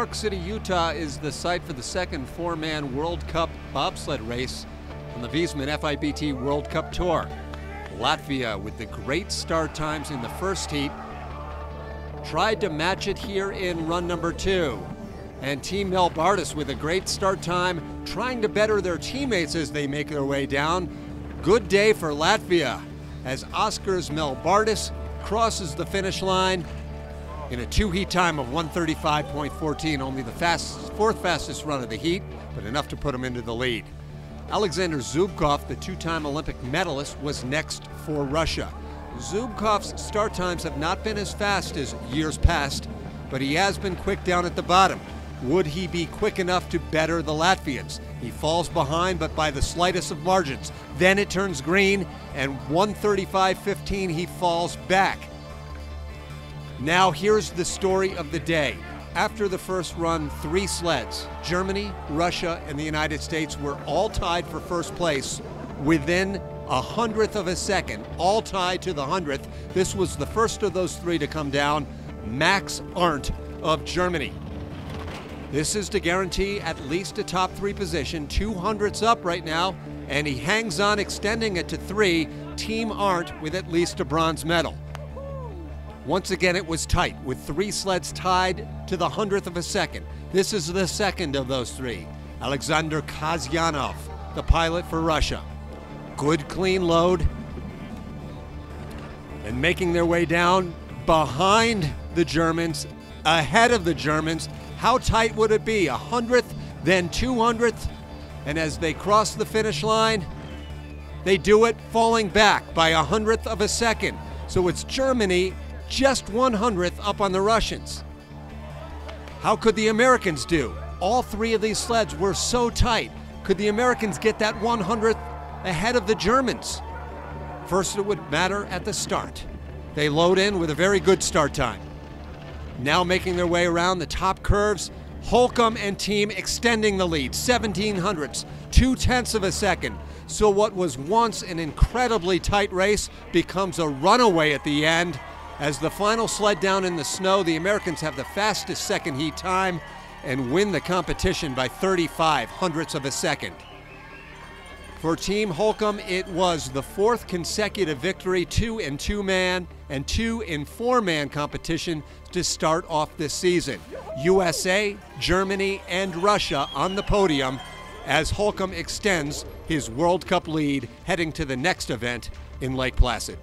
Park City, Utah is the site for the second four-man World Cup bobsled race on the Wiesmann FIBT World Cup Tour. Latvia, with the great start times in the first heat, tried to match it here in run number 2. And Team Melbardis, with a great start time, trying to better their teammates as they make their way down. Good day for Latvia as Oskars Melbardis crosses the finish line in a two-heat time of 1:35.14, only the fourth fastest run of the heat, but enough to put him into the lead. Aleksander Zubkov, the two-time Olympic medalist, was next for Russia. Zubkov's start times have not been as fast as years past, but he has been quick down at the bottom. Would he be quick enough to better the Latvians? He falls behind, but by the slightest of margins. Then it turns green, and 1:35.15 he falls back. Now here's the story of the day. After the first run, 3 sleds, Germany, Russia, and the United States, were all tied for first place within 100th of a second, all tied to the 100th. This was the first of those 3 to come down, Max Arndt of Germany. This is to guarantee at least a top 3 position, 200ths up right now, and he hangs on, extending it to 3, Team Arndt with at least a bronze medal. Once again, it was tight, with 3 sleds tied to the 100th of a second. This is the second of those 3. Aleksander Kasyanov, the pilot for Russia. Good clean load. And making their way down behind the Germans, ahead of the Germans. How tight would it be? 100th, then 200th. And as they cross the finish line, they do it falling back by 100th of a second. So it's Germany just 100th up on the Russians. How could the Americans do? All 3 of these sleds were so tight. Could the Americans get that 100th ahead of the Germans? First, it would matter at the start. They load in with a very good start time. Now making their way around the top curves, Holcomb and team extending the lead, 1700ths, 0.2 of a second. So what was once an incredibly tight race becomes a runaway at the end. As the final sled down in the snow, the Americans have the fastest second heat time and win the competition by 0.35 of a second. For Team Holcomb, it was the 4th consecutive victory, 2 in 2-man and 2 in 4-man competition to start off this season. USA, Germany, and Russia on the podium as Holcomb extends his World Cup lead heading to the next event in Lake Placid.